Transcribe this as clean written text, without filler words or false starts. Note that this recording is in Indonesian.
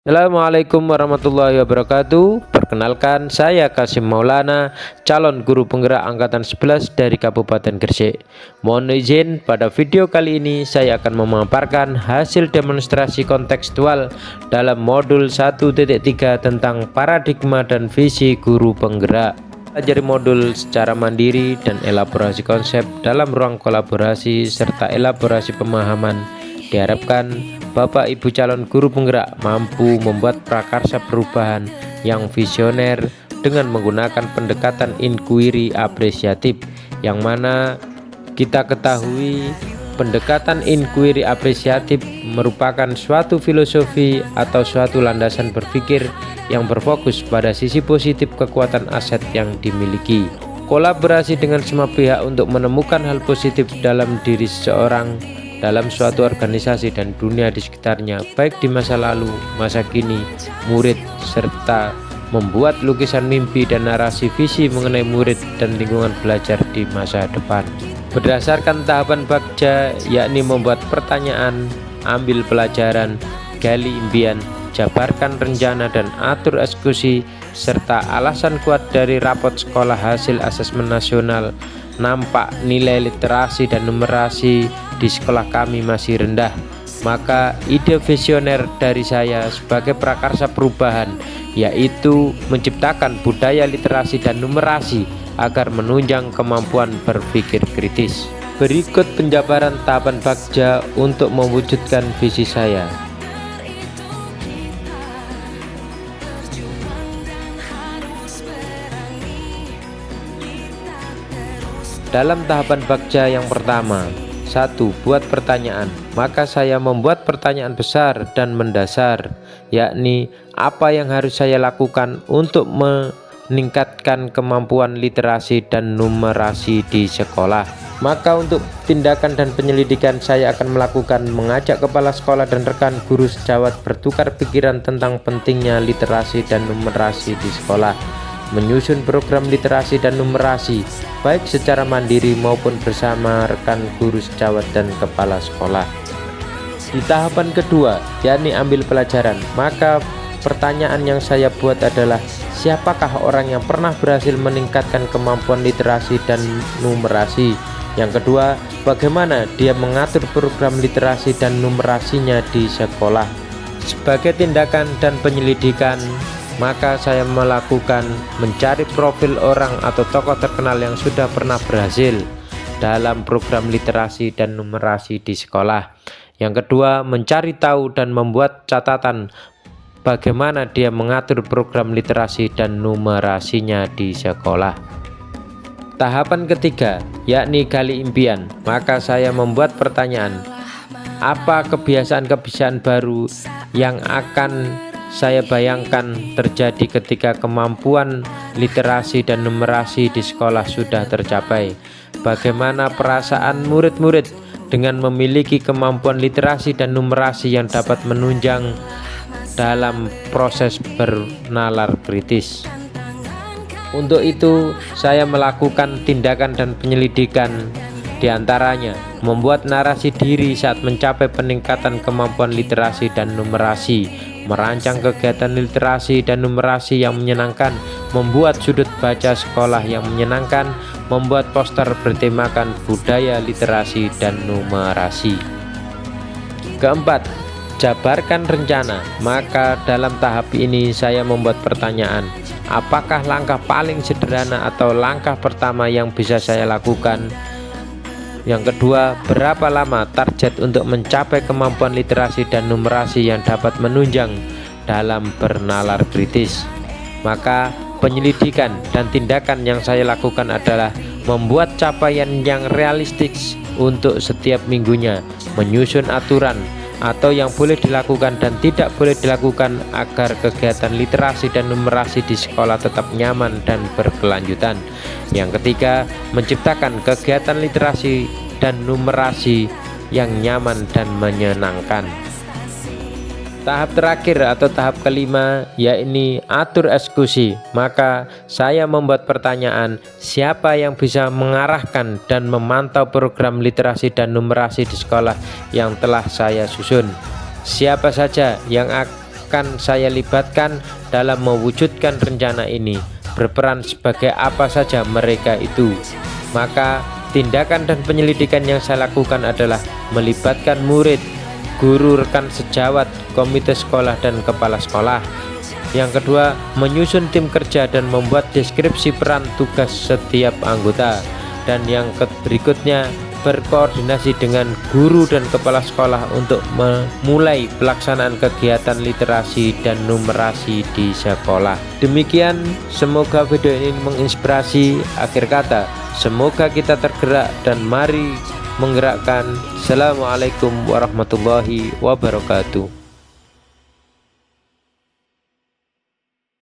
Assalamualaikum warahmatullahi wabarakatuh. Perkenalkan, saya Kasim Maulana, calon guru penggerak angkatan 11 dari Kabupaten Gresik. Mohon izin, pada video kali ini saya akan memaparkan hasil demonstrasi kontekstual dalam modul 1.3 tentang paradigma dan visi guru penggerak. Pelajari modul secara mandiri dan elaborasi konsep dalam ruang kolaborasi serta elaborasi pemahaman. Diharapkan Bapak Ibu calon guru penggerak mampu membuat prakarsa perubahan yang visioner dengan menggunakan pendekatan inquiry apresiatif, yang mana kita ketahui pendekatan inquiry apresiatif merupakan suatu filosofi atau suatu landasan berpikir yang berfokus pada sisi positif kekuatan aset yang dimiliki. Kolaborasi dengan semua pihak untuk menemukan hal positif dalam diri seseorang, dalam suatu organisasi dan dunia di sekitarnya, baik di masa lalu, masa kini, murid, serta membuat lukisan mimpi dan narasi visi mengenai murid dan lingkungan belajar di masa depan. Berdasarkan tahapan Bagja, yakni membuat pertanyaan, ambil pelajaran, gali impian, jabarkan rencana dan atur eksekusi, serta alasan kuat dari rapot sekolah hasil asesmen nasional, nampak nilai literasi dan numerasi di sekolah kami masih rendah. Maka ide visioner dari saya sebagai prakarsa perubahan yaitu menciptakan budaya literasi dan numerasi agar menunjang kemampuan berpikir kritis. Berikut penjabaran tahapan Bagja untuk mewujudkan visi saya. Dalam tahapan Bagja yang pertama, 1. Buat pertanyaan. Maka saya membuat pertanyaan besar dan mendasar, yakni apa yang harus saya lakukan untuk meningkatkan kemampuan literasi dan numerasi di sekolah. Maka untuk tindakan dan penyelidikan saya akan mengajak kepala sekolah dan rekan guru sejawat bertukar pikiran tentang pentingnya literasi dan numerasi di sekolah, menyusun program literasi dan numerasi baik secara mandiri maupun bersama rekan guru sejawat dan kepala sekolah. Di tahapan kedua, yakni ambil pelajaran, maka pertanyaan yang saya buat adalah siapakah orang yang pernah berhasil meningkatkan kemampuan literasi dan numerasi. Yang kedua, bagaimana dia mengatur program literasi dan numerasinya di sekolah. Sebagai tindakan dan penyelidikan, maka saya melakukan mencari profil orang atau tokoh terkenal yang sudah pernah berhasil dalam program literasi dan numerasi di sekolah. Yang kedua, mencari tahu dan membuat catatan bagaimana dia mengatur program literasi dan numerasinya di sekolah. Tahapan ketiga, yakni gali impian, maka saya membuat pertanyaan, apa kebiasaan-kebiasaan baru yang akan saya bayangkan terjadi ketika kemampuan literasi dan numerasi di sekolah sudah tercapai. Bagaimana perasaan murid-murid dengan memiliki kemampuan literasi dan numerasi yang dapat menunjang dalam proses bernalar kritis. Untuk itu, saya melakukan tindakan dan penyelidikan, diantaranya membuat narasi diri saat mencapai peningkatan kemampuan literasi dan numerasi, merancang kegiatan literasi dan numerasi yang menyenangkan, membuat sudut baca sekolah yang menyenangkan, membuat poster bertemakan budaya literasi dan numerasi. Keempat, jabarkan rencana. Maka dalam tahap ini saya membuat pertanyaan, apakah langkah paling sederhana atau langkah pertama yang bisa saya lakukan? Yang kedua, berapa lama target untuk mencapai kemampuan literasi dan numerasi yang dapat menunjang dalam bernalar kritis? Maka penyelidikan dan tindakan yang saya lakukan adalah membuat capaian yang realistis untuk setiap minggunya, menyusun aturan atau yang boleh dilakukan dan tidak boleh dilakukan agar kegiatan literasi dan numerasi di sekolah tetap nyaman dan berkelanjutan. Yang ketiga, menciptakan kegiatan literasi dan numerasi yang nyaman dan menyenangkan. Tahap terakhir atau tahap kelima, yakni atur eksekusi. Maka saya membuat pertanyaan, siapa yang bisa mengarahkan dan memantau program literasi dan numerasi di sekolah yang telah saya susun? Siapa saja yang akan akan saya libatkan dalam mewujudkan rencana ini, berperan sebagai apa saja mereka itu. Maka tindakan dan penyelidikan yang saya lakukan adalah melibatkan murid, guru, rekan sejawat, komite sekolah, dan kepala sekolah. Yang kedua, menyusun tim kerja dan membuat deskripsi peran tugas setiap anggota. Dan yang berikutnya, berkoordinasi dengan guru dan kepala sekolah untuk memulai pelaksanaan kegiatan literasi dan numerasi di sekolah. Demikian, semoga video ini menginspirasi. Akhir kata, semoga kita tergerak dan mari menggerakkan. Assalamualaikum warahmatullahi wabarakatuh.